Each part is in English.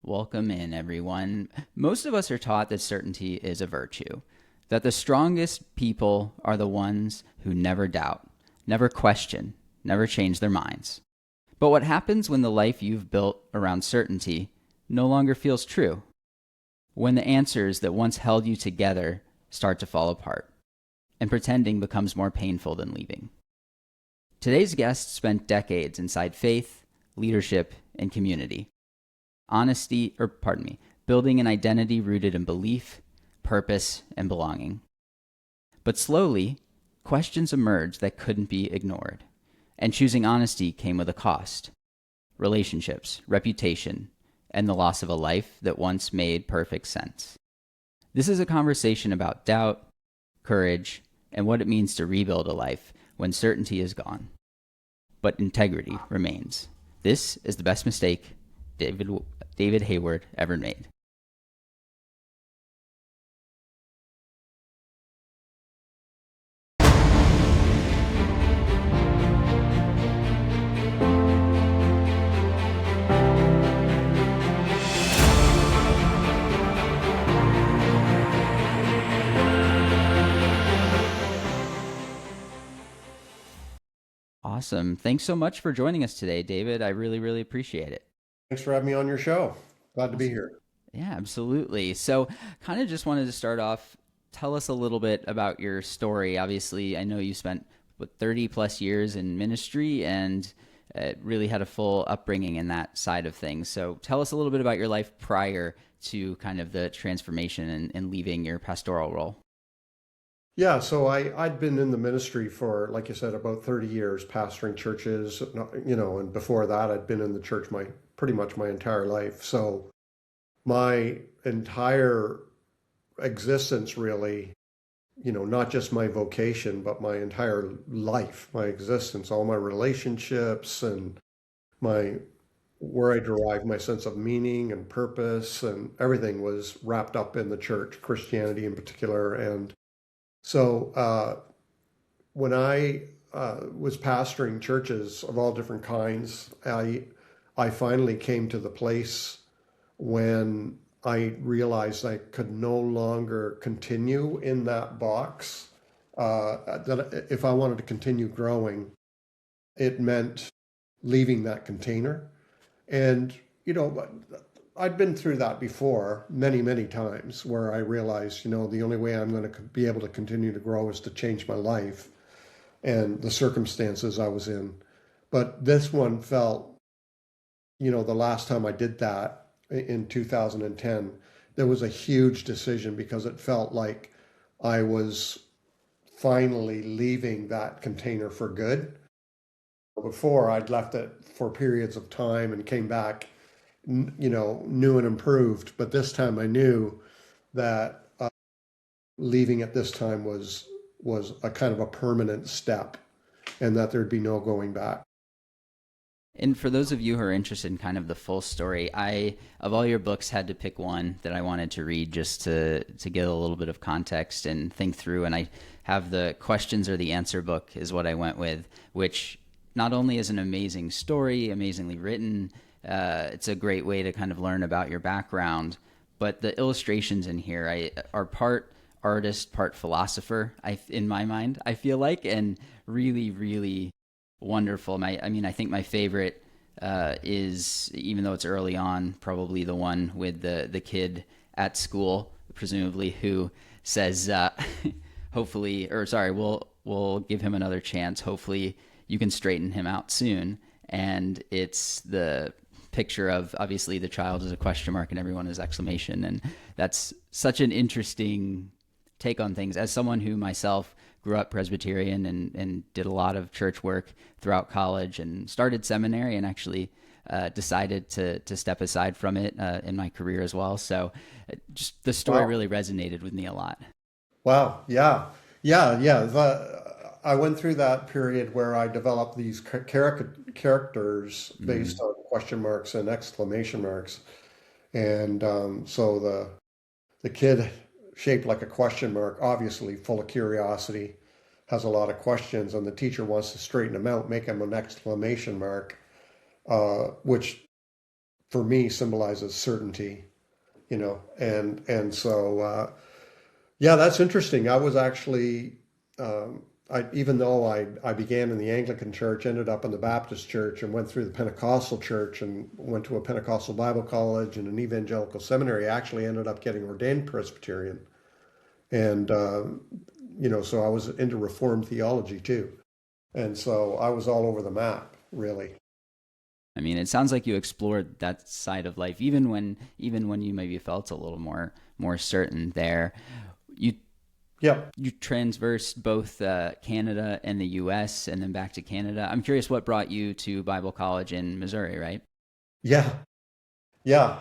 Welcome in, everyone. Most of us are taught that certainty is a virtue, that the strongest people are the ones who never doubt, never question, never change their minds. But what happens when the life you've built around certainty no longer feels true? When the answers that once held you together start to fall apart, and pretending becomes more painful than leaving. Today's guest spent decades inside faith, leadership, and community. Building an identity rooted in belief, purpose, and belonging. But slowly, questions emerged that couldn't be ignored, and choosing honesty came with a cost. Relationships, reputation, and the loss of a life that once made perfect sense. This is a conversation about doubt, courage, and what it means to rebuild a life when certainty is gone, but integrity remains. This is the best mistake David Hayward ever made. Awesome. Thanks so much for joining us today, David. I really, really appreciate it. Thanks for having me on your show. Glad to be here. Yeah, absolutely. So, kind of just wanted to start off, tell us a little bit about your story. Obviously, I know you spent 30 plus years in ministry and really had a full upbringing in that side of things. So, tell us a little bit about your life prior to kind of the transformation and leaving your pastoral role. Yeah, so I'd been in the ministry for, like you said, about 30 years, pastoring churches, and before that I'd been in the church pretty much my entire life. So my entire existence really, not just my vocation, but my entire life, my existence, all my relationships and where I derive my sense of meaning and purpose and everything was wrapped up in the church, Christianity in particular. And so when I was pastoring churches of all different kinds, I finally came to the place when I realized I could no longer continue in that box. That if I wanted to continue growing, it meant leaving that container. And, I'd been through that before many, many times where I realized, the only way I'm going to be able to continue to grow is to change my life and the circumstances I was in. But this one felt, the last time I did that in 2010, there was a huge decision because it felt like I was finally leaving that container for good. Before I'd left it for periods of time and came back new and improved. But this time I knew that leaving at this time was a kind of a permanent step and that there'd be no going back. And for those of you who are interested in kind of the full story, of all your books, had to pick one that I wanted to read just to get a little bit of context and think through. And I have the questions or the answer book is what I went with, which not only is an amazing story, amazingly written, it's a great way to kind of learn about your background, but the illustrations in here are part artist, part philosopher, in my mind, I feel like, and really, really wonderful. I think my favorite is, even though it's early on, probably the one with the kid at school, presumably, who says, we'll give him another chance. Hopefully you can straighten him out soon. And it's the picture of, obviously, the child is a question mark and everyone is exclamation. And that's such an interesting take on things. As someone who myself grew up Presbyterian and did a lot of church work throughout college and started seminary and actually decided to step aside from it in my career as well. So just the story Wow. really resonated with me a lot. Wow. Yeah. Yeah. Yeah. I went through that period where I developed these characters based on question marks and exclamation marks. And so the kid shaped like a question mark, obviously full of curiosity, has a lot of questions, and the teacher wants to straighten him out, make him an exclamation mark, which for me symbolizes certainty, and so yeah, that's interesting. I was actually even though I began in the Anglican church, ended up in the Baptist church, and went through the Pentecostal church, and went to a Pentecostal Bible college and an evangelical seminary. I actually ended up getting ordained Presbyterian, and so I was into Reformed theology too, and so I was all over the map, really. I mean, it sounds like you explored that side of life, even when you maybe felt a little more certain there. You Yeah, you transversed both Canada and the U.S. and then back to Canada. I'm curious what brought you to Bible college in Missouri, right? yeah, yeah.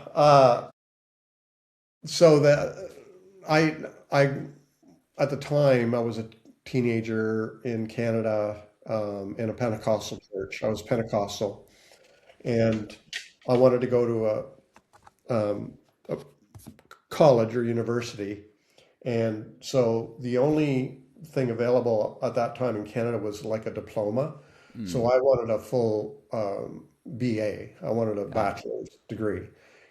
So that I at the time I was a teenager in Canada, in a Pentecostal church. I was Pentecostal, and I wanted to go to a college or university. And so the only thing available at that time in Canada was like a diploma. So Mm, I wanted a full BA. I wanted a got it. bachelor's degree.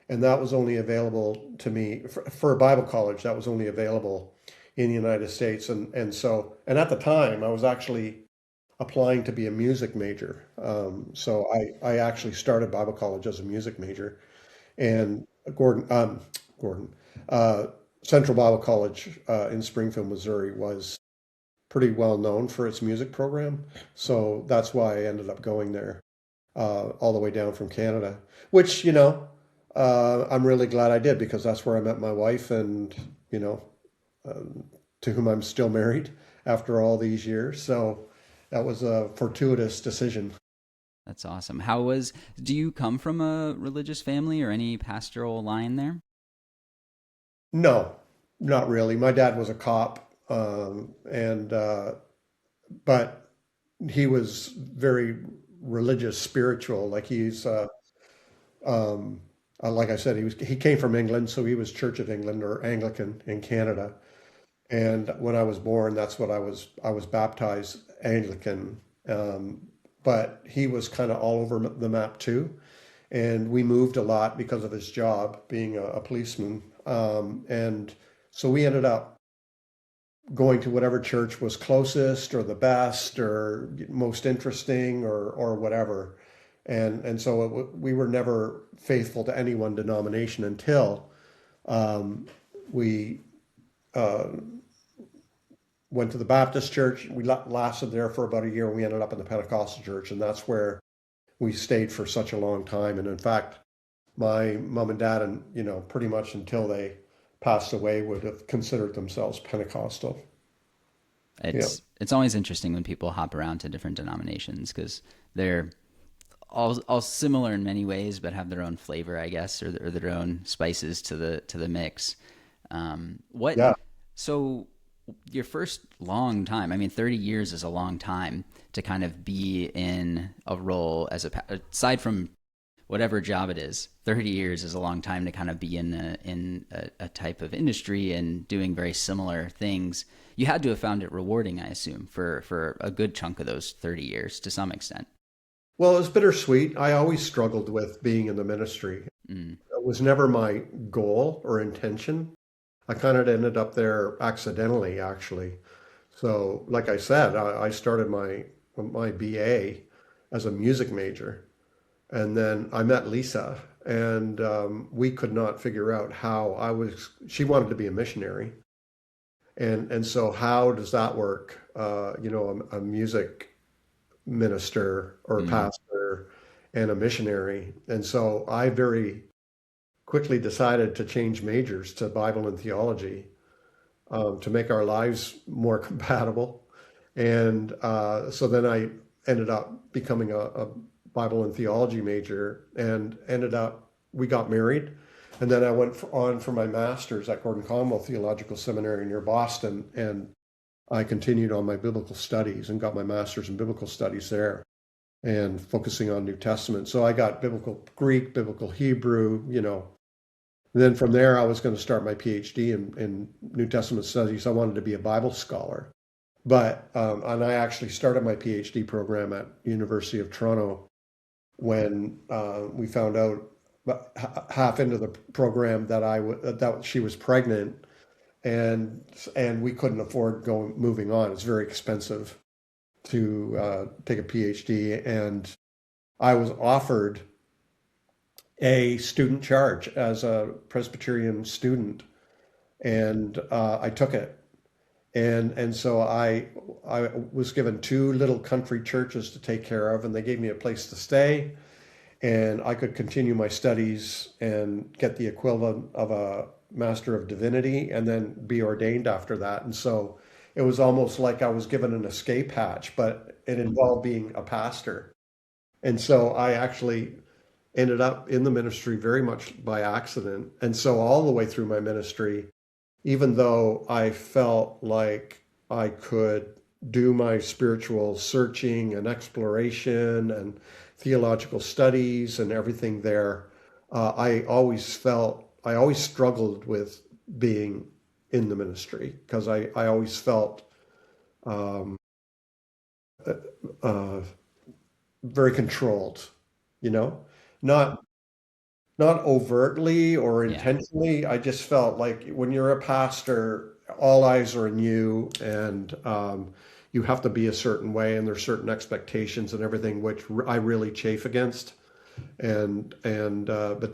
And that was only available to me for a Bible college. That was only available in the United States. And at the time, I was actually applying to be a music major. So I actually started Bible college as a music major. And Gordon, uh, Central Bible College in Springfield, Missouri was pretty well known for its music program. So that's why I ended up going there all the way down from Canada, which, I'm really glad I did because that's where I met my wife and, you know, to whom I'm still married after all these years. So that was a fortuitous decision. That's awesome. Do you come from a religious family or any pastoral line there? No, not really. My dad was a cop, and but he was very religious, spiritual. Like um, like I said, he came from England, so he was Church of England or Anglican in Canada. And when I was born, that's what I was. I was baptized Anglican, um, but he was kind of all over the map too. And we moved a lot because of his job being a policeman. And so we ended up going to whatever church was closest or the best or most interesting or whatever. And so we were never faithful to any one denomination until um, we uh, went to the Baptist church. We lasted there for about a year, and we ended up in the Pentecostal church, and that's where we stayed for such a long time. And in fact, my mom and dad, and pretty much until they passed away, would have considered themselves Pentecostal. Yeah, It's always interesting when people hop around to different denominations because they're all similar in many ways, but have their own flavor, I guess, or their own spices to the mix. What yeah. so your first long time? I mean, 30 years is a long time to kind of be in a role aside from whatever job it is. 30 years is a long time to kind of be in a type of industry and doing very similar things. You had to have found it rewarding, I assume, for a good chunk of those 30 years to some extent. Well, it was bittersweet. I always struggled with being in the ministry. Mm, It was never my goal or intention. I kind of ended up there accidentally, actually. So, like I said, I started my BA as a music major. And then I met Lisa, and we could not figure out how she wanted to be a missionary. And so how does that work? A music minister or a mm, pastor and a missionary. And so I very quickly decided to change majors to Bible and theology, to make our lives more compatible. And so then I ended up becoming a Bible and theology major, and we got married. And then I went on for my master's at Gordon Conwell Theological Seminary near Boston. And I continued on my biblical studies and got my master's in biblical studies there and focusing on New Testament. So I got biblical Greek, biblical Hebrew. And then from there, I was going to start my PhD in New Testament studies. I wanted to be a Bible scholar. And I actually started my PhD program at University of Toronto when we found out half into the program that that she was pregnant, and we couldn't afford going moving on. It's very expensive to take a PhD, and I was offered a student charge as a Presbyterian student, and I took it. And so I was given two little country churches to take care of, and they gave me a place to stay, and I could continue my studies and get the equivalent of a Master of Divinity and then be ordained after that. And so it was almost like I was given an escape hatch, but it involved being a pastor. And so I actually ended up in the ministry very much by accident. And so all the way through my ministry, even though I felt like I could do my spiritual searching and exploration and theological studies and everything there, I always struggled with being in the ministry because I always felt um, uh, uh, very controlled, you know, not not overtly or Yeah. intentionally. I just felt like when you're a pastor, all eyes are on you, and you have to be a certain way, and there's certain expectations and everything, which I really chafe against. But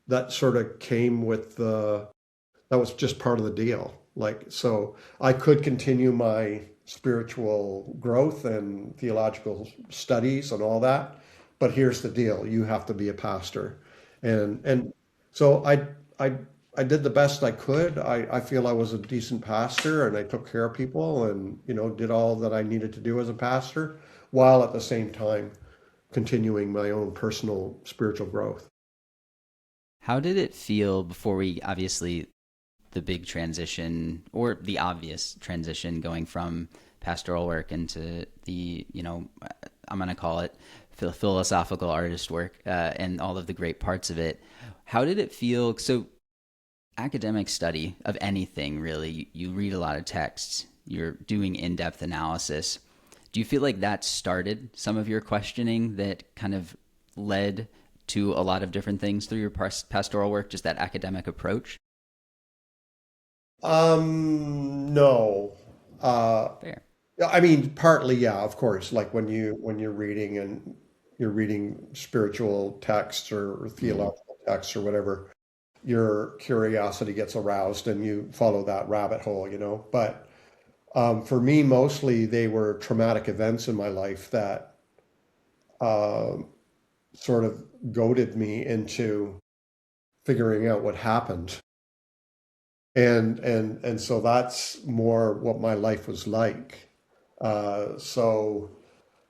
that sort of came with the that was just part of the deal. Like, so I could continue my spiritual growth and theological studies and all that, but here's the deal: you have to be a pastor, and so I I did the best I could. I feel I was a decent pastor, and I took care of people, and did all that I needed to do as a pastor, while at the same time continuing my own personal spiritual growth. How did it feel before we obviously the big transition or the obvious transition going from pastoral work into the, I'm going to call it philosophical artist work and all of the great parts of it. How did it feel? So, academic study of anything, really, you read a lot of texts, you're doing in depth analysis. Do you feel like that started some of your questioning that kind of led to a lot of different things through your pastoral work, just that academic approach? No. Uh, Fair. yeah, I mean, partly, yeah, of course. Like when you're reading and you're reading spiritual texts or Mm. theological texts or whatever, your curiosity gets aroused and you follow that rabbit hole. But for me, mostly they were traumatic events in my life that um sort of goaded me into figuring out what happened. And so that's more what my life was like. So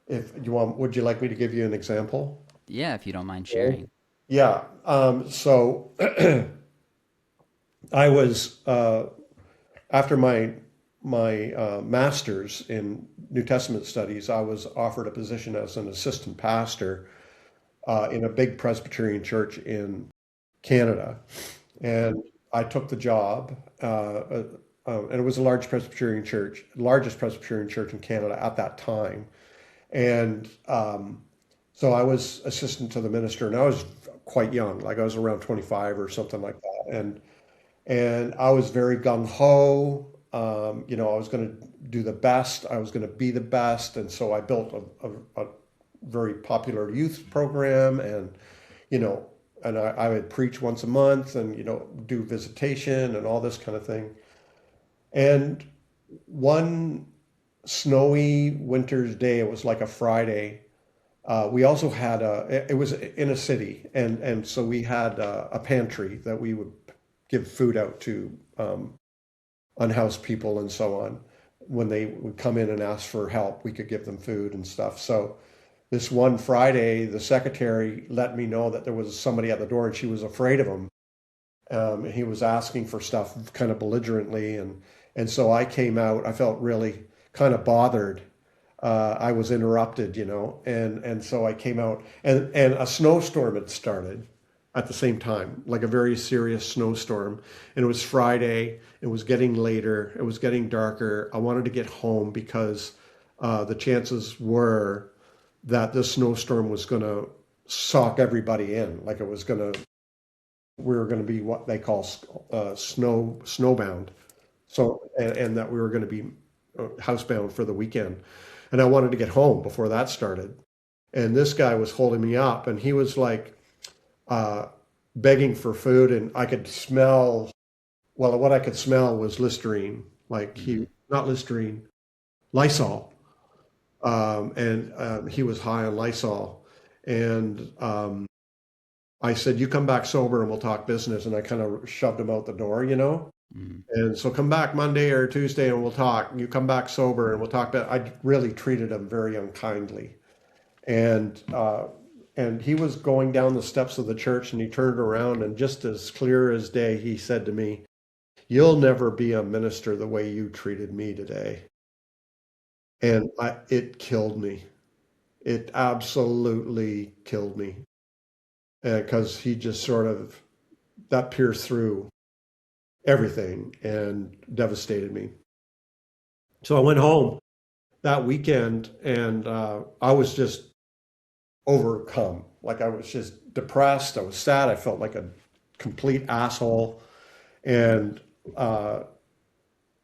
if you want, would you like me to give you an example? Yeah, if you don't mind Yeah. sharing. Yeah. So I was after my master's in New Testament studies, I was offered a position as an assistant pastor in a big Presbyterian church in Canada, and I took the job. And it was a large Presbyterian church, largest Presbyterian church in Canada at that time. And so I was assistant to the minister, and I was quite young, like I was around 25 or something like that. And I was very gung ho. I was going to do the best. I was going to be the best, and so I built a very popular youth program, and you know, and I would preach once a month, and do visitation and all this kind of thing. And one snowy winter's day, it was like a Friday. We also had it was in a city, and so we had a pantry that we would give food out to unhoused people and so on. When they would come in and ask for help, we could give them food and stuff. So this one Friday, the secretary let me know that there was somebody at the door, and she was afraid of him. And he was asking for stuff kind of belligerently, and so I came out. I felt really kind of bothered. I was interrupted, and so I came out, and a snowstorm had started at the same time, like a very serious snowstorm. And it was Friday. It was getting later. It was getting darker. I wanted to get home because the chances were that this snowstorm was going to sock everybody in, like it was gonna we were going to be what they call snowbound. So and that we were going to be housebound for the weekend, and I wanted to get home before that started. And this guy was holding me up, and he was like uh, begging for food, and I could smell. Well, what I could smell was Listerine, like Mm-hmm. he not Listerine, Lysol, and he was high on Lysol, and I said, "You come back sober, and we'll talk business." And I kind of shoved him out the door, you know. Mm-hmm. And so come back Monday or Tuesday, and we'll talk. You come back sober, and we'll talk. But I really treated him very unkindly, and he was going down the steps of the church, and he turned around, and just as clear as day, he said to me, "You'll never be a minister the way you treated me today." And it killed me. It absolutely killed me, because he just sort of that pierced through everything and devastated me. So I went home that weekend, and I was just overcome. Like I was just depressed. I was sad. I felt like a complete asshole. And uh,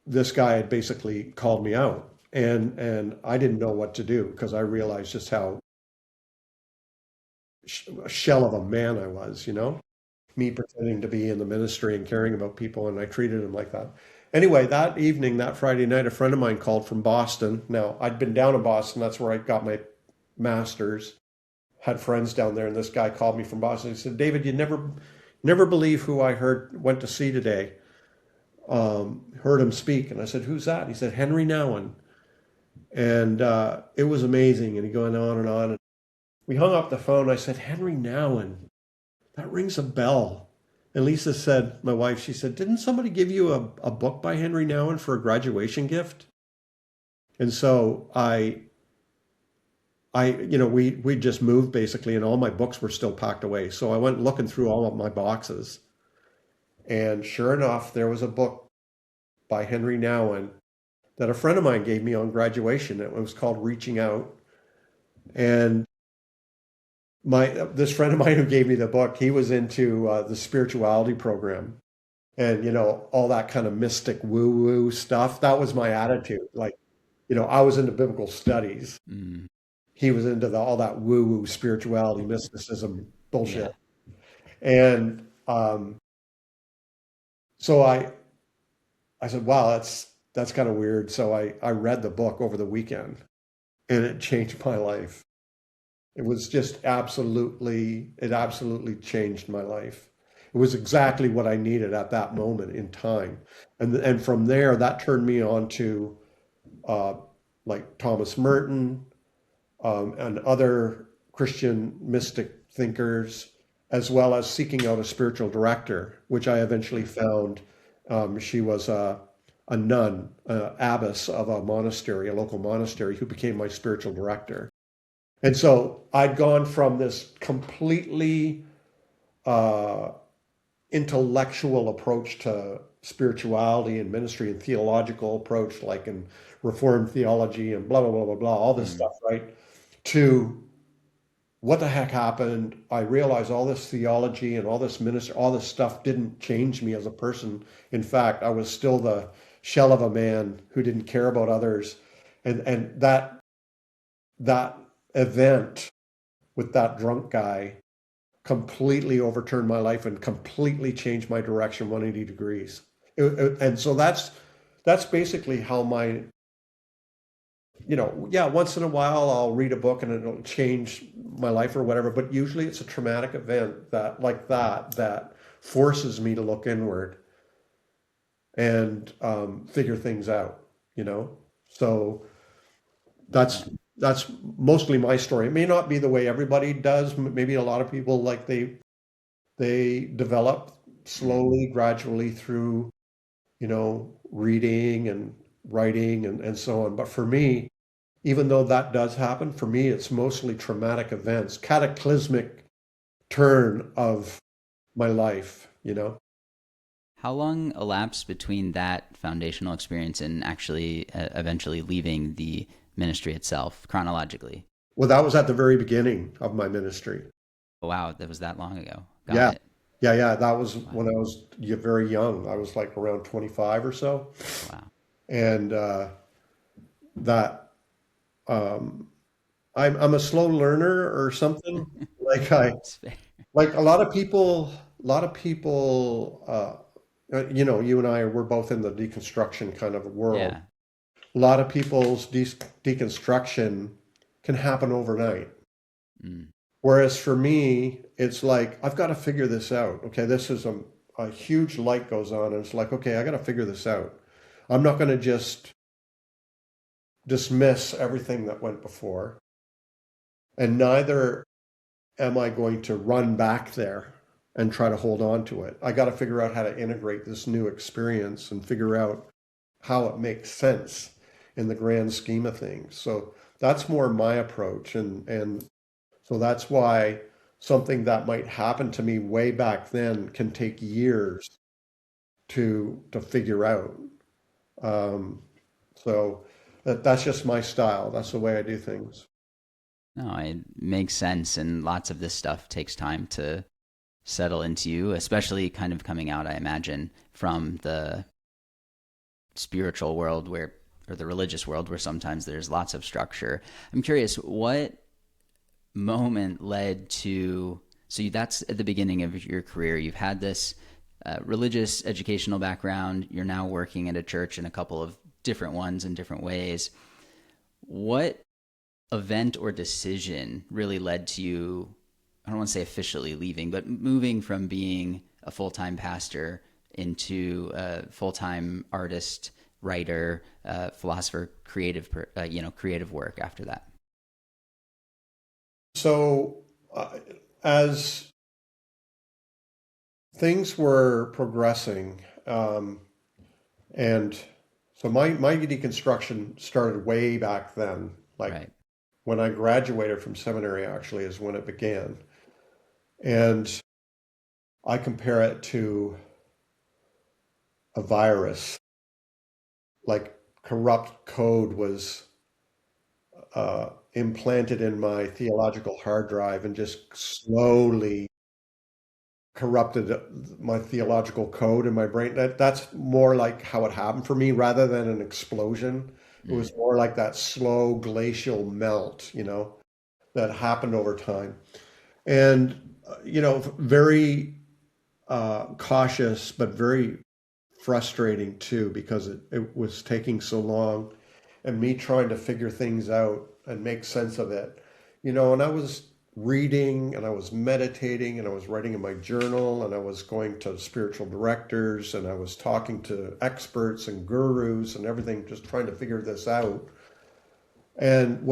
this guy had basically called me out, and I didn't know what to do, because I realized just how a shell of a man I was, you know, me pretending to be in the ministry and caring about people, and I treated him like that. Anyway, that evening, that Friday night, a friend of mine called from Boston. Now, I'd been down in Boston. That's where I got my master's. Had friends down there, and this guy called me from Boston. He said, "David, you never believe who I went to see today. Heard him speak." And I said, "Who's that?" And he said, "Henry Nouwen." And it was amazing. And he going on and on. And we hung up the phone. I said, "Henry Nouwen, that rings a bell." And Lisa said, my wife, she said, "Didn't somebody give you a book by Henry Nouwen for a graduation gift?" And so we just moved basically, and all my books were still packed away. So I went looking through all of my boxes, and sure enough, there was a book by Henry Nouwen that a friend of mine gave me on graduation. It was called Reaching Out. And this friend of mine who gave me the book, he was into the spirituality program, and all that kind of mystic woo woo stuff. That was my attitude. Like, I was into biblical studies. Mm-hmm. He was into all that woo woo spirituality, mysticism Yeah. bullshit. And so I said, "Wow, that's kind of weird." So I read the book over the weekend, and it changed my life. It was just it absolutely changed my life. It was exactly what I needed at that moment in time. And from there, that turned me on to uh, like Thomas Merton, and other Christian mystic thinkers, as well as seeking out a spiritual director, which I eventually found. She was a nun, abbess of a monastery, a local monastery, who became my spiritual director. And so I'd gone from this completely uh, intellectual approach to spirituality and ministry, and theological approach, like in Reformed theology and blah, blah, blah, blah, blah, all this Mm-hmm. stuff, right? To what the heck happened? I realized all this theology and all this ministry, all this stuff didn't change me as a person. In fact, I was still the shell of a man who didn't care about others. And that event with that drunk guy completely overturned my life and completely changed my direction 180 degrees. And so that's basically how yeah, once in a while I'll read a book and it'll change my life or whatever, but usually it's a traumatic event that forces me to look inward and figure things out, you know? So Yeah. that's that's mostly my story. It may not be the way everybody does. Maybe a lot of people, like, they develop Mm-hmm. slowly, gradually through, reading and writing and so on. But for me, even though that does happen, for me, it's mostly traumatic events, cataclysmic turn of my life, you know? How long elapsed between that foundational experience and actually eventually leaving the ministry itself chronologically? Well, that was at the very beginning of my ministry. Oh, wow, that was that long ago. Got Yeah. it. Yeah. That was Wow. when I was very young. I was like around 25 or so. Wow. And that um, I'm a slow learner or something. Like I It's fair. like a lot of people. You and I we're both in the deconstruction kind of world. Yeah. A lot of people's deconstruction can happen overnight. Mm. Whereas for me, it's like I've got to figure this out. Okay, this is a huge light goes on, and it's like, okay, I got to figure this out. I'm not going to just dismiss everything that went before, and neither am I going to run back there and try to hold on to it. I got to figure out how to integrate this new experience and figure out how it makes sense in the grand scheme of things. So that's more my approach, and so that's why something that might happen to me way back then can take years to figure out. Um, so that's just my style. That's the way I do things. No, it makes sense. And lots of this stuff takes time to settle into you, especially kind of coming out, I imagine, from the spiritual world where, or the religious world where sometimes there's lots of structure. I'm curious, what moment led to, that's at the beginning of your career. You've had this religious educational background. You're now working at a church in a couple of different ones in different ways. What event or decision really led to you, I don't want to say officially leaving, but moving from being a full-time pastor into a full-time artist, writer, philosopher, creative work after that? So as things were progressing, and so my deconstruction started way back then. Like Right. when I graduated from seminary, actually, is when it began. And I compare it to a virus. Like corrupt code was implanted in my theological hard drive and just slowly corrupted my theological code in my brain. That's more like how it happened for me rather than an explosion. It Mm. was more like that slow glacial melt, that happened over time. And, very cautious, but very frustrating too, because it was taking so long and me trying to figure things out and make sense of it. And I was reading and I was meditating and I was writing in my journal and I was going to spiritual directors and I was talking to experts and gurus and everything, just trying to figure this out. And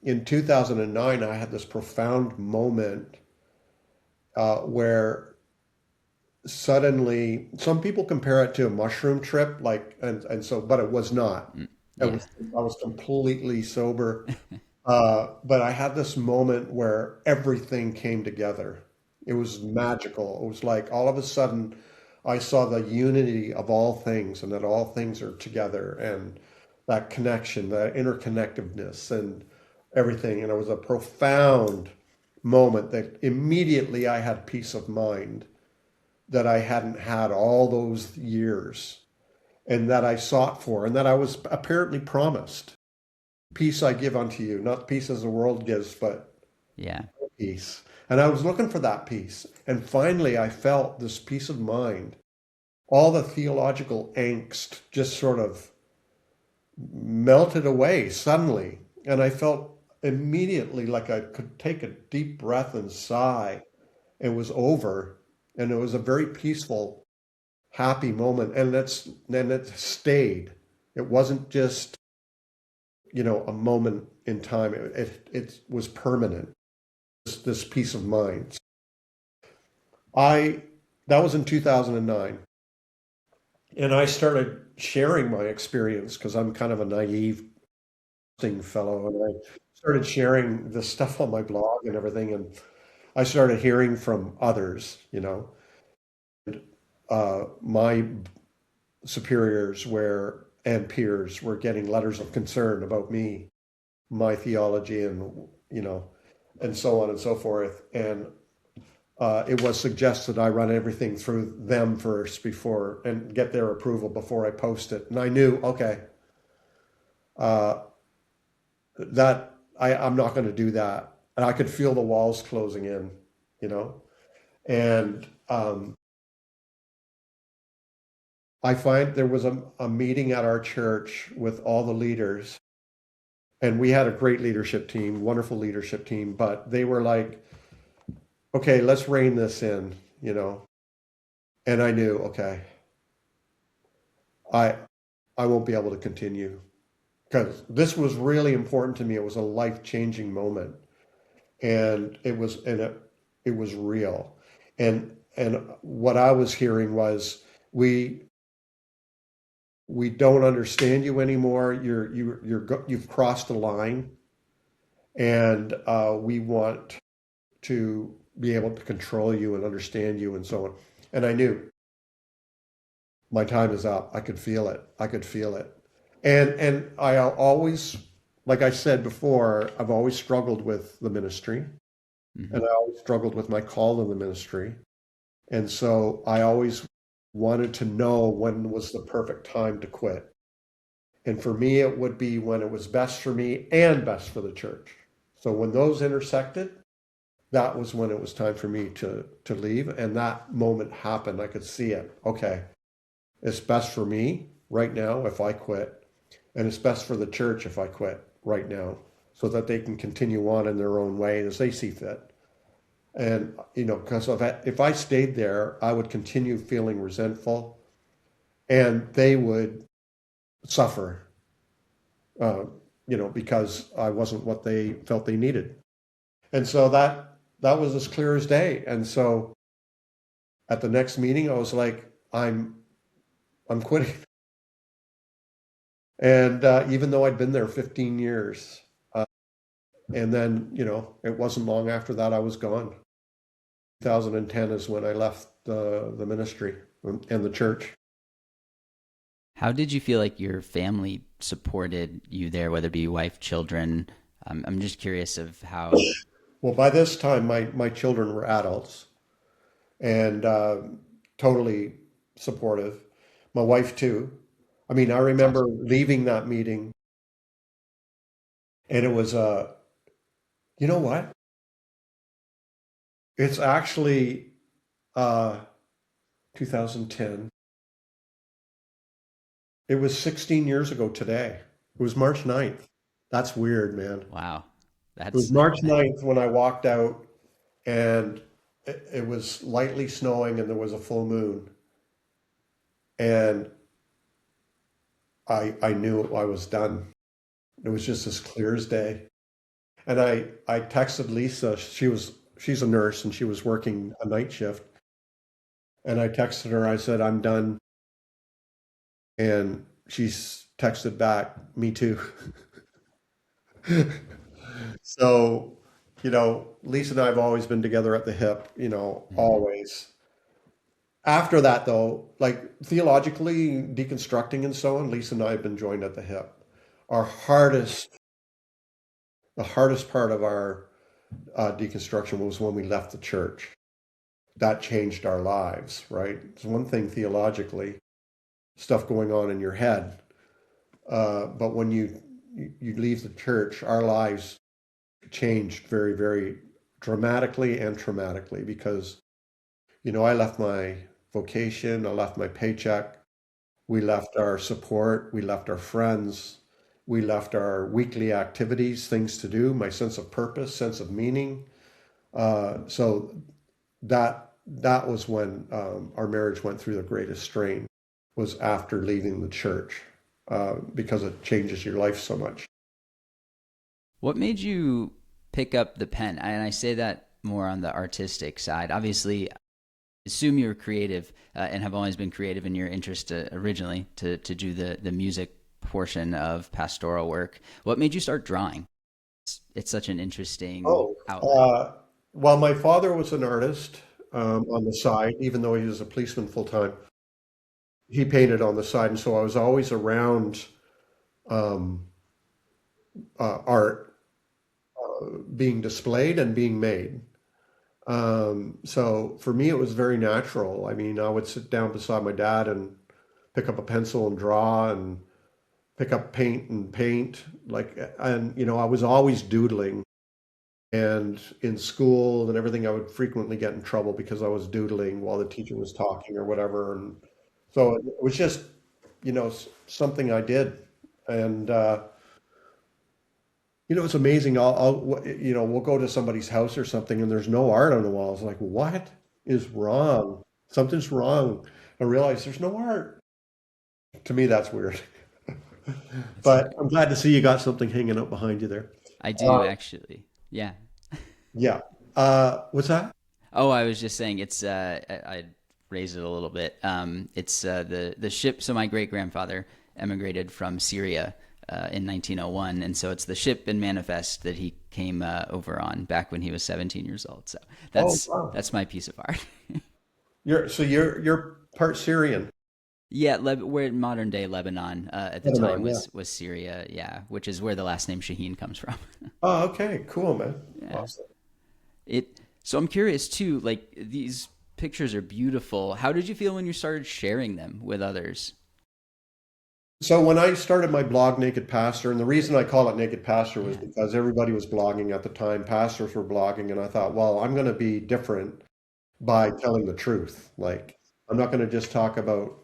in 2009, I had this profound moment where suddenly some people compare it to a mushroom trip, like, and so, but it was not. Mm. It Yeah. was, I was completely sober. But I had this moment where everything came together. It was magical. It was like all of a sudden I saw the unity of all things and that all things are together and that connection, that interconnectedness and everything. And it was a profound moment that immediately I had peace of mind that I hadn't had all those years and that I sought for and that I was apparently promised. Peace I give unto you, not peace as the world gives, but Yeah. peace. And I was looking for that peace. And finally, I felt this peace of mind. All the theological angst just sort of melted away suddenly. And I felt immediately like I could take a deep breath and sigh. It was over. And it was a very peaceful, happy moment. And it stayed. It wasn't just, a moment in time. It was permanent. This peace of mind. I That was in 2009, and I started sharing my experience because I'm kind of a naive fellow, and I started sharing this stuff on my blog and everything, and I started hearing from others, my superiors were and peers were getting letters of concern about me, my theology, and and so on and so forth, and it was suggested I run everything through them first before and get their approval before I post it. And I knew, okay, uh, that I'm not going to do that. And I could feel the walls closing in, you know. And I find there was a meeting at our church with all the leaders, and we had a great leadership team, wonderful leadership team, but they were like, okay, let's rein this in, you know. And I knew, okay, I I won't be able to continue because this was really important to me. It was a life-changing moment, and it was real. And what I was hearing was we we don't understand you anymore. You've crossed the line, and we want to be able to control you and understand you and so on. And I knew my time is up. I could feel it. I could feel it. And I always, like I said before, I've always struggled with the ministry, Hmm. and I always struggled with my call in the ministry. And so I always wanted to know when was the perfect time to quit. And for me, it would be when it was best for me and best for the church. So when those intersected, that was when it was time for me to leave. And that moment happened. I could see it. Okay, it's best for me right now if I quit, and it's best for the church if I quit right now, so that they can continue on in their own way as they see fit. And you know, because if I stayed there, I would continue feeling resentful, and they would suffer, uh, you know, because I wasn't what they felt they needed. And so that was as clear as day. And so at the next meeting, I was like, I'm quitting. And even though I'd been there 15 years, and then you know, it wasn't long after that I was gone. 2010 is when I left the ministry and the church. How did you feel like your family supported you there, whether it be wife, children? I'm just curious of how. Well, by this time, my children were adults and totally supportive. My wife too. I mean, I It's remember awesome. leaving that meeting, and it was you know what? It's actually uh, 2010. It was 16 years ago today. It was March 9th. That's weird, man. Wow, It was that's March 9th when I walked out, and it was lightly snowing and there was a full moon. And I knew I was done. It was just as clear as day. And I texted Lisa. She's a nurse and she was working a night shift. And I texted her. I said, I'm done. And she's texted back, me too. So, you know, Lisa and I have always been together at the hip, you know, Mhm. always. After that, though, like theologically, deconstructing and so on, Lisa and I have been joined at the hip. Our the hardest part of our deconstruction was when we left the church. That changed our lives, right? It's one thing theologically, stuff going on in your head, but when you leave the church, our lives changed very, very dramatically and traumatically because, you know, I left my vocation, I left my paycheck, we left our support, we left our friends, we left our weekly activities, things to do, my sense of purpose, sense of meaning. So that was when our marriage went through the greatest strain, was after leaving the church, because it changes your life so much. What made you pick up the pen? And I say that more on the artistic side. Obviously, assume you're creative and have always been creative in your interest originally to do the music portion of pastoral work. What made you start drawing? It's such an interesting Oh, outlet. well, my father was an artist on the side, even though he was a policeman full time. He painted on the side, and so I was always around um, art being displayed and being made. So for me, it was very natural. I mean, I would sit down beside my dad and pick up a pencil and draw and pick up paint and paint. Like, and I was always doodling. And in school and everything, I would frequently get in trouble because I was doodling while the teacher was talking or whatever. And so it was just, something I did. And, it's amazing. We'll go to somebody's house or something and there's no art on the walls. Like, what is wrong? Something's wrong. I realize there's no art. To me, that's weird. That's But hilarious. I'm glad to see you got something hanging up behind you there. I do Uh, actually. Yeah. yeah. What's that? Oh, I was just saying it's I raised it a little bit. It's the ship. So my great grandfather emigrated from Syria in 1901, and so it's the ship and manifest that he came over on back when he was 17 years old. So Oh, that's wow. that's my piece of art. You're part Syrian. Yeah, we're in modern day Lebanon. At the time Lebanon, yeah. was Syria. Yeah, which is where the last name Shaheen comes from. Oh, okay, cool, man. Yeah. Awesome. It. So I'm curious too. Like these pictures are beautiful. How did you feel when you started sharing them with others? So when I started my blog, Naked Pastor, and the reason I call it Naked Pastor was Yeah. because everybody was blogging at the time. Pastors were blogging, and I thought, well, I'm going to be different by telling the truth. Like, I'm not going to just talk about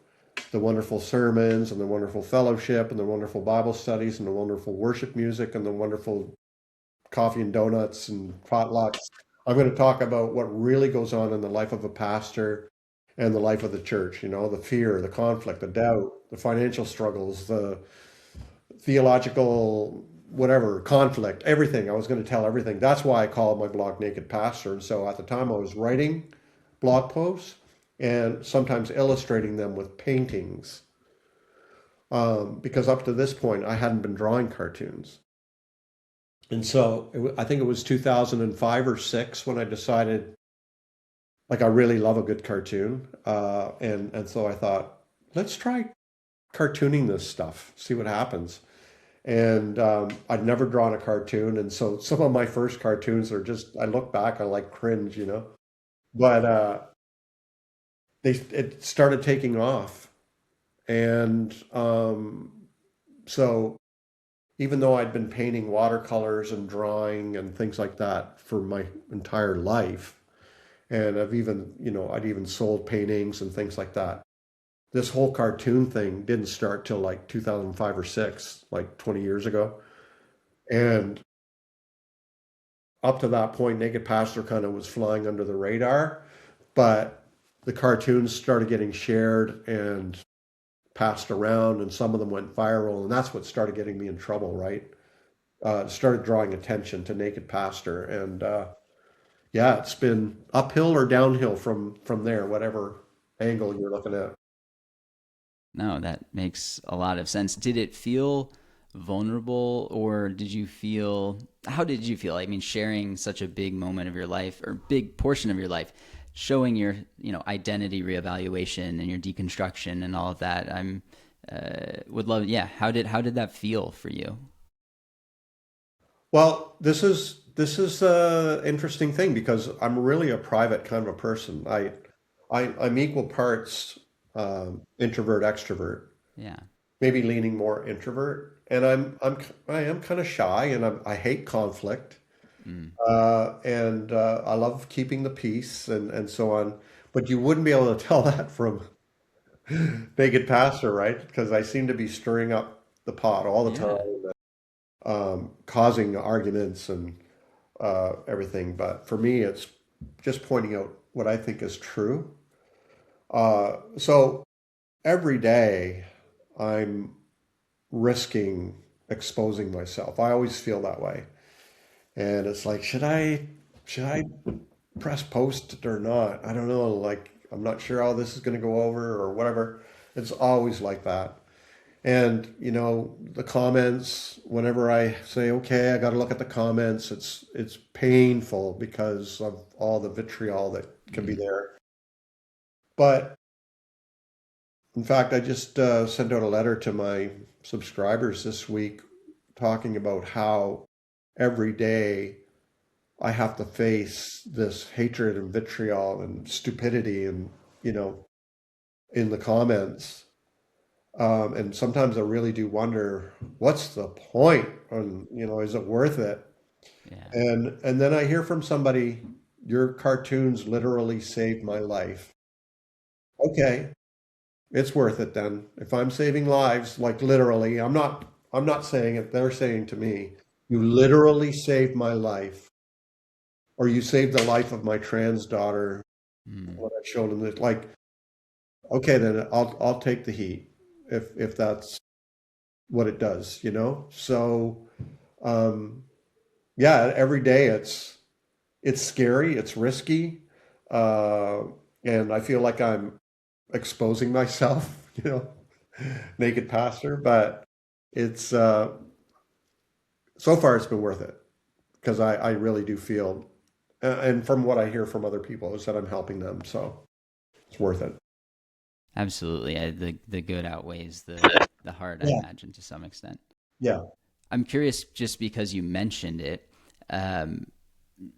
the wonderful sermons and the wonderful fellowship and the wonderful Bible studies and the wonderful worship music and the wonderful coffee and donuts and potlucks. I'm going to talk about what really goes on in the life of a pastor and the life of the church, the fear, the conflict, the doubt, the financial struggles, the theological, whatever, conflict, everything. I was going to tell everything. That's why I called my blog Naked Pastor. And so at the time I was writing blog posts and sometimes illustrating them with paintings, because up to this point I hadn't been drawing cartoons. And so I think it was 2005 or six when I decided, like, I really love a good cartoon. And so I thought, let's try cartooning this stuff, see what happens. And I'd never drawn a cartoon. And so some of my first cartoons are just, I look back, I like cringe. But it started taking off. And so even though I'd been painting watercolors and drawing and things like that for my entire life, and I'd even sold paintings and things like that. This whole cartoon thing didn't start till like 2005 or six, like 20 years ago. And up to that point, Naked Pastor kind of was flying under the radar, but the cartoons started getting shared and passed around, and some of them went viral, and that's what started getting me in trouble, right? Started drawing attention to Naked Pastor, and yeah, it's been uphill or downhill from there, whatever angle you're looking at. No, that makes a lot of sense. Did it feel vulnerable or did you feel, how did you feel? I mean, sharing such a big moment of your life or big portion of your life, showing your, identity reevaluation and your deconstruction and all of that. Would love, yeah. How did that feel for you? Well, this is a interesting thing because I'm really a private kind of a person. I'm equal parts introvert extrovert, Yeah. maybe leaning more introvert, and I am kind of shy, and I hate conflict, Mm. and I love keeping the peace and so on. But you wouldn't be able to tell that from Naked Pastor, right? Because I seem to be stirring up the pot all the Yeah. time, causing arguments and everything. But for me, it's just pointing out what I think is true. So every day I'm risking exposing myself. I always feel that way. And it's like, should I press post or not? I don't know. Like, I'm not sure how this is going to go over or whatever. It's always like that. And the comments, whenever I say, okay, I got to look at the comments, it's painful because of all the vitriol that can be Mm. there. But in fact, I just sent out a letter to my subscribers this week talking about how every day I have to face this hatred and vitriol and stupidity and, you know, in the comments. And sometimes I really do wonder, what's the point? And, you know, is it worth it? Yeah. And then I hear from somebody, your cartoons literally saved my life. Okay, it's worth it then. If I'm saving lives, like literally, I'm not saying it, they're saying to me, you literally saved my life, or you saved the life of my trans daughter. Mm. What I showed them that, like, okay, then I'll take the heat if that's what it does, you know? So um yeah, every day it's scary, it's risky, uh and I feel like I'm exposing myself, you know, naked pastor, but it's so far it's been worth it because I really do feel, and from what I hear from other people is that I'm helping them, so it's worth it. Absolutely. The good outweighs the hard, I Yeah. imagine, to some extent. Yeah. I'm curious, just because you mentioned it, um,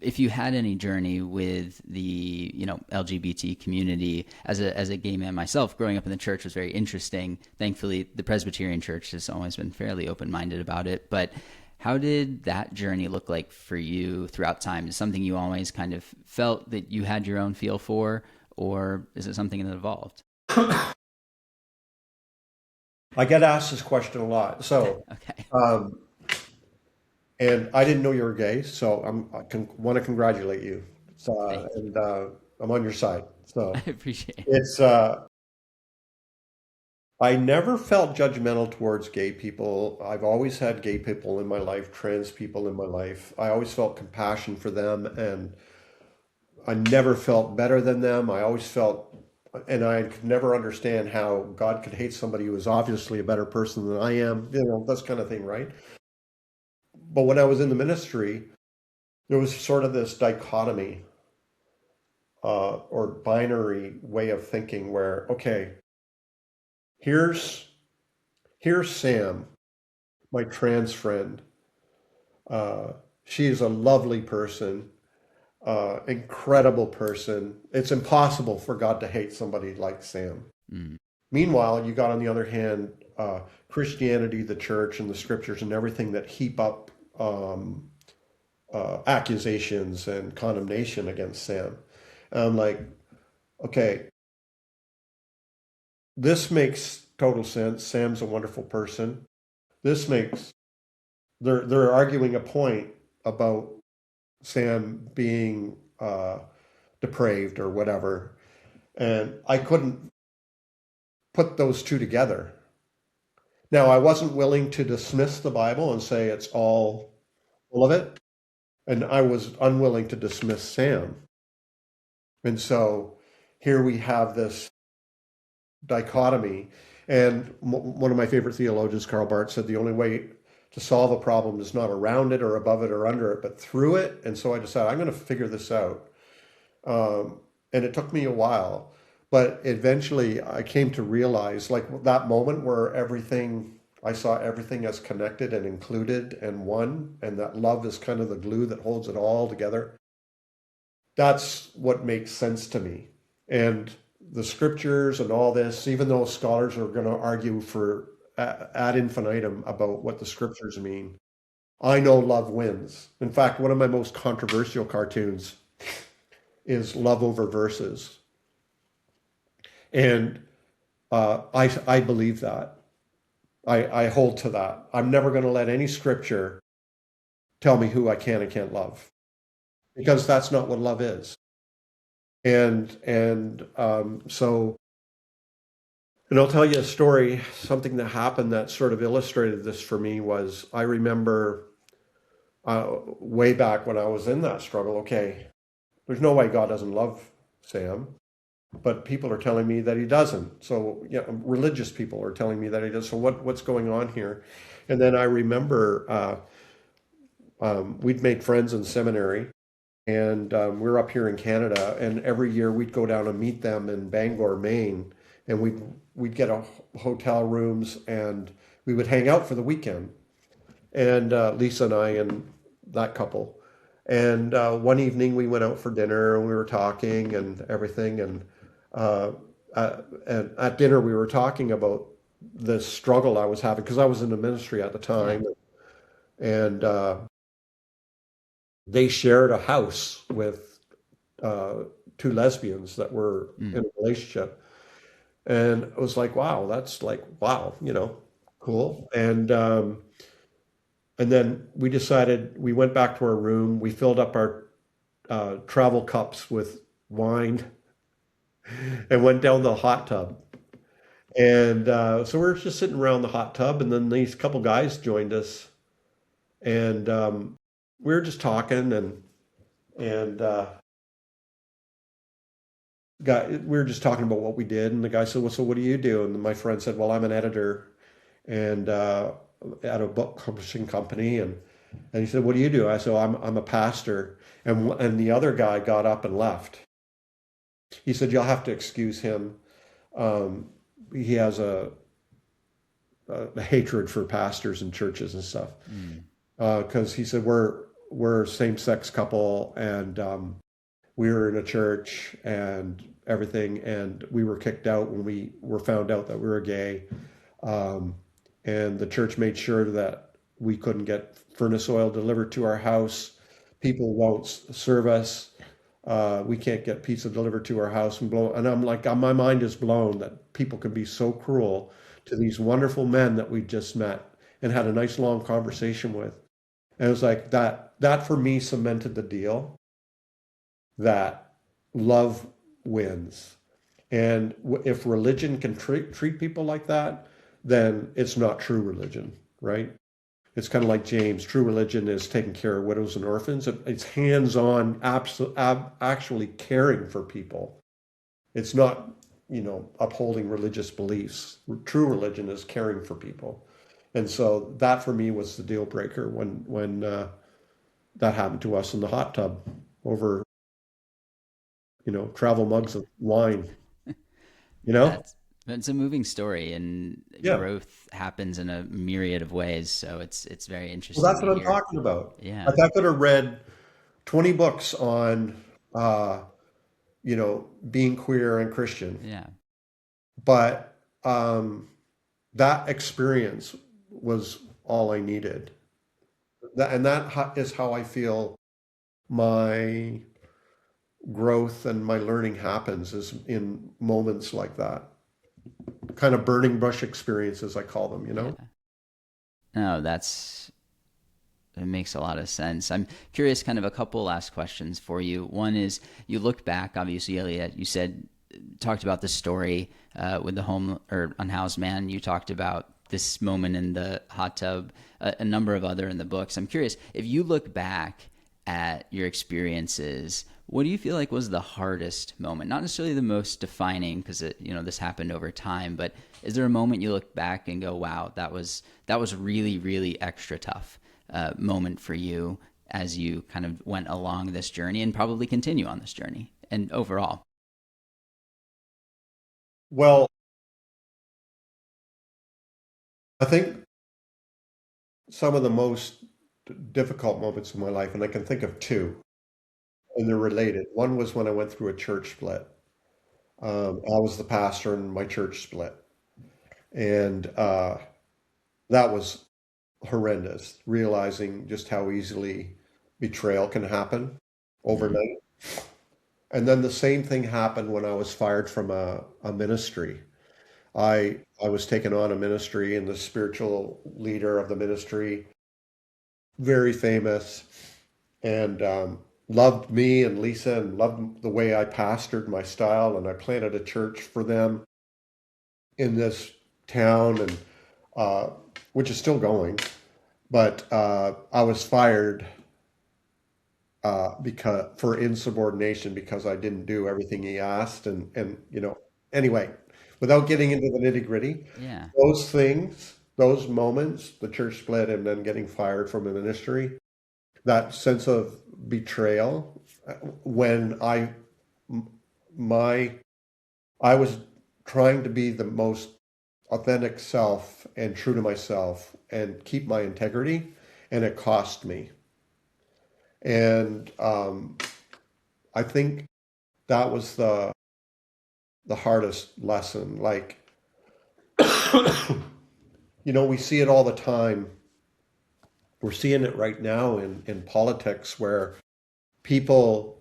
if you had any journey with the LGBT community. As a gay man myself, growing up in the church was very interesting. Thankfully, the Presbyterian Church has always been fairly open minded about it. But how did that journey look like for you throughout time? Is it something you always kind of felt that you had your own feel for, or is it something that evolved? I get asked this question a lot. So, Okay. um, and I didn't know you were gay, so I want to congratulate you. Thank you. And I'm on your side. I So appreciate it. it's I never felt judgmental towards gay people. I've always had gay people in my life, trans people in my life. I always felt compassion for them, and I never felt better than them. I always felt, and I could never understand how God could hate somebody who is obviously a better person than I am. You know, this kind of thing, right? But when I was in the ministry, there was sort of this dichotomy or binary way of thinking where, okay, here's here's Sam, my trans friend. Uh, she is a lovely person, incredible person. It's impossible for God to hate somebody like Sam. Mm. Meanwhile, you got on the other hand Christianity, the church, and the scriptures, and everything that heap up accusations and condemnation against Sam. And I'm like, okay, this makes total sense. Sam's a wonderful person. This makes they're arguing a point about Sam being depraved or whatever, and I couldn't put those two together. Now, I wasn't willing to dismiss the Bible and say it's all full of it, and I was unwilling to dismiss Sam. And so here we have this dichotomy. And one of my favorite theologians, Karl Barth, said the only way to solve a problem is not around it or above it or under it, but through it. And so I decided I'm going to figure this out. And it took me a while, but eventually I came to realize, like that moment where I saw everything as connected and included and one, and that love is kind of the glue that holds it all together. That's what makes sense to me. And the scriptures and all this, even though scholars are going to argue for ad infinitum about what the scriptures mean, I know love wins. In fact, one of my most controversial cartoons is Love Over Verses. And I believe that. I hold to that. I'm never going to let any scripture tell me who I can and can't love because that's not what love is. So, and I'll tell you a story. Something that happened that sort of illustrated this for me was I remember way back when I was in that struggle. Okay, there's no way God doesn't love Sam, but people are telling me that he doesn't. So, yeah, religious people are telling me that he does. So, what's going on here? And then I remember we'd made friends in seminary, and we're up here in Canada, and every year we'd go down and meet them in Bangor, Maine, and we'd get a hotel rooms, and we would hang out for the weekend. And Lisa and I and that couple. And one evening we went out for dinner and we were talking and everything. Uh, and at dinner we were talking about the struggle I was having because I was in the ministry at the Yeah. time. And they shared a house with uh, two lesbians that were Mm. in a relationship. And it was like, wow, that's like, wow, cool. And then we decided we went back to our room. We filled up our travel cups with wine and went down the hot tub. And so we were just sitting around the hot tub, and then these couple guys joined us, and we were just talking, and we were just talking about what we did. And the guy said, "Well, so what do you do?" And my friend said, "Well, I'm an editor, and at a book publishing company." And he said, "What do you do?" I said, "I'm a pastor." And the other guy got up and left. He said, "You'll have to excuse him. Um, he has a hatred for pastors and churches and stuff." Mm. Because he said we're a same sex couple, and we were in a church and everything, and we were kicked out when we were found out that we were gay. Um, and the church made sure that we couldn't get furnace oil delivered to our house. People won't serve us. We can't get pizza delivered to our house and blow. And I'm like, my mind is blown that people can be so cruel to these wonderful men that we just met and had a nice long conversation with. And it was like that. That for me cemented the deal that love wins. And if religion can treat people like that, then it's not true religion, right? It's kind of like James. True religion is taking care of widows and orphans. It's hands-on, actually caring for people. It's not, upholding religious beliefs. True religion is caring for people. And so that for me was the deal breaker when that happened to us in the hot tub over, travel mugs of wine, you know? That's it's a moving story, and Yeah. growth happens in a myriad of ways. So it's very Well, interesting that's to what I'm hear. talking about. Yeah. Like I could have read 20 books on, being queer and Christian, Yeah. but that experience was all I needed. And that is how I feel my growth and my learning happens is in moments like that. Kind of burning bush experiences, I call them, you Yeah. know? No, it makes a lot of sense. I'm curious, kind of a couple last questions for you. One is, you look back, obviously, Elliot, you said, talked about the story with the home or unhoused man. You talked about this moment in the hot tub, a number of other in the books. I'm curious, if you look back at your experiences, what do you feel like was the hardest moment? Not necessarily the most defining, because this happened over time, but is there a moment you look back and go, "Wow, that was really, really extra tough moment for you as you kind of went along this journey and probably continue on this journey and overall"? Well, I think some of the most difficult moments in my life, and I can think of two, and they're related. One was when I went through a church split. I was the pastor, and my church split, and that was horrendous. Realizing just how easily betrayal can happen Mm. overnight. And then the same thing happened when I was fired from a ministry. I was taken on a ministry, and the spiritual leader of the ministry, very famous, and loved me and Lisa and loved the way I pastored my style. And I planted a church for them in this town, and uh, which is still going. But I was fired because for insubordination because I didn't do everything he asked, and anyway, without getting into the nitty gritty, Yeah. those things, those moments, the church split and then getting fired from a ministry, that sense of betrayal, when my I was trying to be the most authentic self and true to myself and keep my integrity, and it cost me. And I think that was the hardest lesson. Like, we see it all the time. We're seeing it right now in politics where people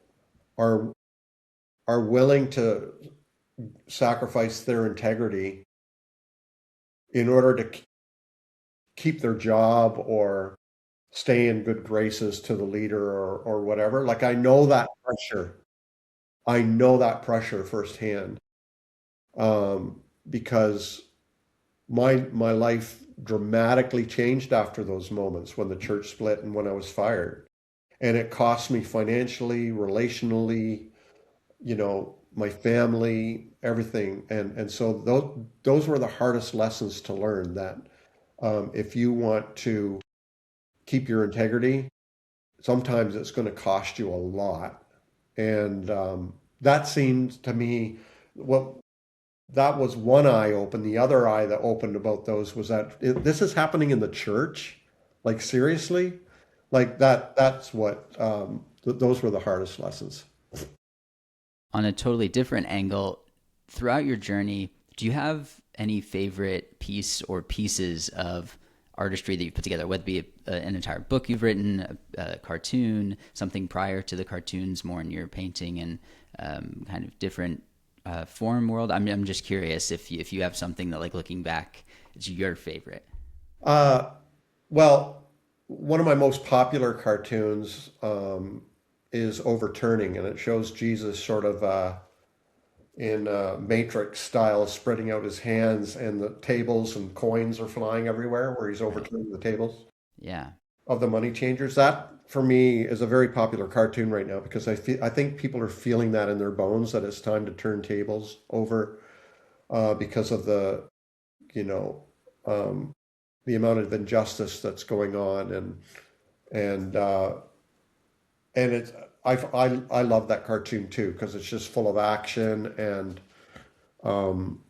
are are willing to sacrifice their integrity in order to keep their job or stay in good graces to the leader or whatever. Like I know that pressure. I know that pressure firsthand because my life dramatically changed after those moments when the church split and when I was fired. And it cost me financially, relationally, my family, everything. And so those were the hardest lessons to learn that if you want to keep your integrity, sometimes it's going to cost you a lot. And that seemed to me, well, that was one eye open. The other eye that opened about those was that this is happening in the church. Like seriously, like that's what those were the hardest lessons. On a totally different angle, throughout your journey, do you have any favorite piece or pieces of artistry that you've put together, whether it be an entire book you've written, a cartoon, something prior to the cartoons, more in your painting and kind of different form world? I'm just curious if you have something that, like, looking back, is your favorite. Uh, well, one of my most popular cartoons is Overturning, and it shows Jesus sort of in Matrix style, spreading out his hands, and the tables and coins are flying everywhere where he's Right. overturning the tables Yeah. of the money changers. That for me is a very popular cartoon right now because I think people are feeling that in their bones that it's time to turn tables over because of you know um, the amount of injustice that's going on and and it's I love that cartoon too because it's just full of action and um,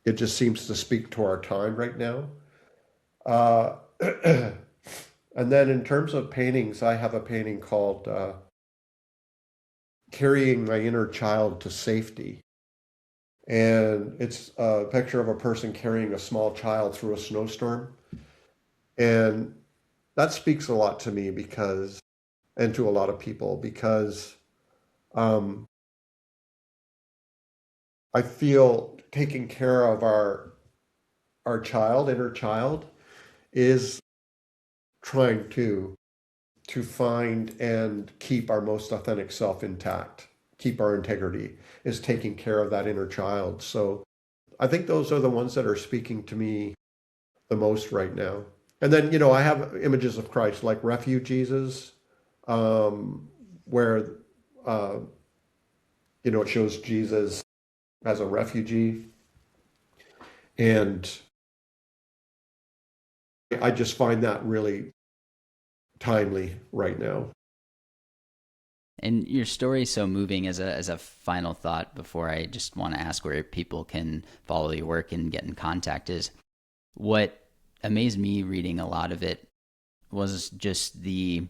it just seems to speak to our time right now. Uh, and then in terms of paintings, I have a painting called "Carrying My Inner Child to Safety," and it's a picture of a person carrying a small child through a snowstorm, and that speaks a lot to me because and to a lot of people because um, I feel taking care of our child, inner child, is trying to find and keep our most authentic self intact, keep our integrity, is taking care of that inner child. So I think those are the ones that are speaking to me the most right now. And then, I have images of Christ like refugees, where, uh, it shows Jesus as a refugee. And I just find that really timely right now. And your story is so moving. As a final thought, before I just want to ask where people can follow your work and get in contact, is what amazed me reading a lot of it was just the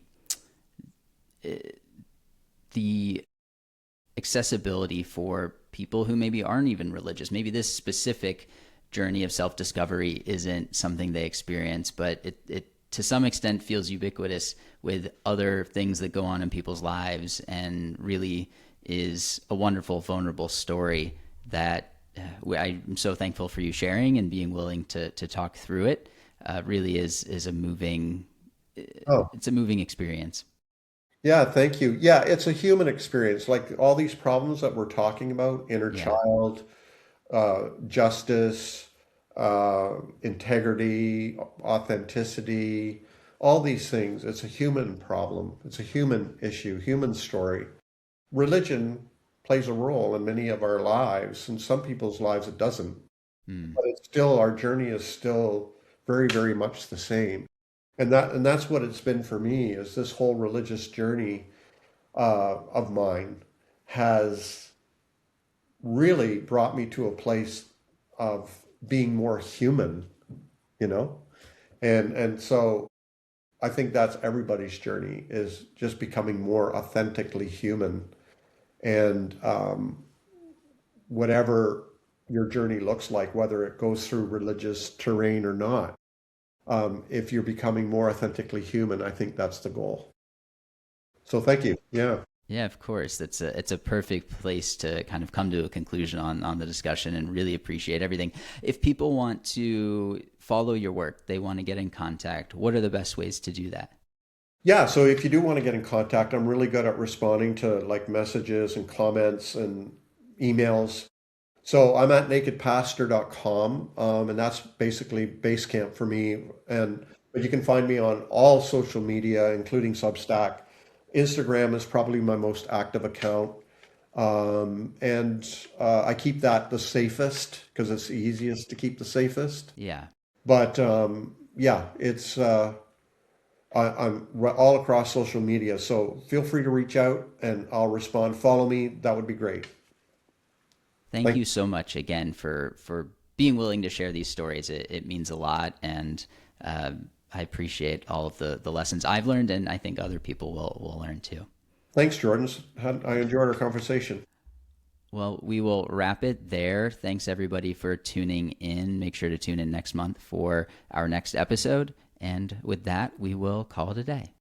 accessibility for people who maybe aren't even religious. Maybe this specific journey of self discovery isn't something they experience, but it to some extent feels ubiquitous with other things that go on in people's lives, and really is a wonderful, vulnerable story that I'm so thankful for you sharing and being willing to talk through it. Really is a moving, Oh, it's a moving experience. yeah, thank you. Yeah, it's a human experience. Like all these problems that we're talking about, inner Yeah. child, justice, integrity, authenticity, all these things. It's a human problem. It's a human issue, human story. Religion plays a role in many of our lives. In some people's lives, it doesn't. Mm. But it's still, our journey is still very, very much the same. And that's what it's been for me is this whole religious journey of mine has really brought me to a place of being more human, you know? And so I think that's everybody's journey, is just becoming more authentically human. And whatever your journey looks like, whether it goes through religious terrain or not, if you're becoming more authentically human, I think that's the goal. So thank you. Yeah. Yeah, of course. It's a perfect place to kind of come to a conclusion on the discussion, and really appreciate everything. If people want to follow your work, they want to get in contact, what are the best ways to do that? Yeah, so if you do want to get in contact, I'm really good at responding to like messages and comments and emails. So I'm at nakedpastor.com, and that's basically base camp for me. And but you can find me on all social media, including Substack. Instagram is probably my most active account, and I keep that the safest because it's the easiest to keep the safest. Yeah. But yeah, it's all across social media. So feel free to reach out, and I'll respond. Follow me. That would be great. Thank Thank you so much again for being willing to share these stories. It means a lot, and I appreciate all of the lessons I've learned, and I think other people will learn too. Thanks, Jordan. I enjoyed our conversation. Well, we will wrap it there. Thanks everybody for tuning in. Make sure to tune in next month for our next episode. And with that, we will call it a day.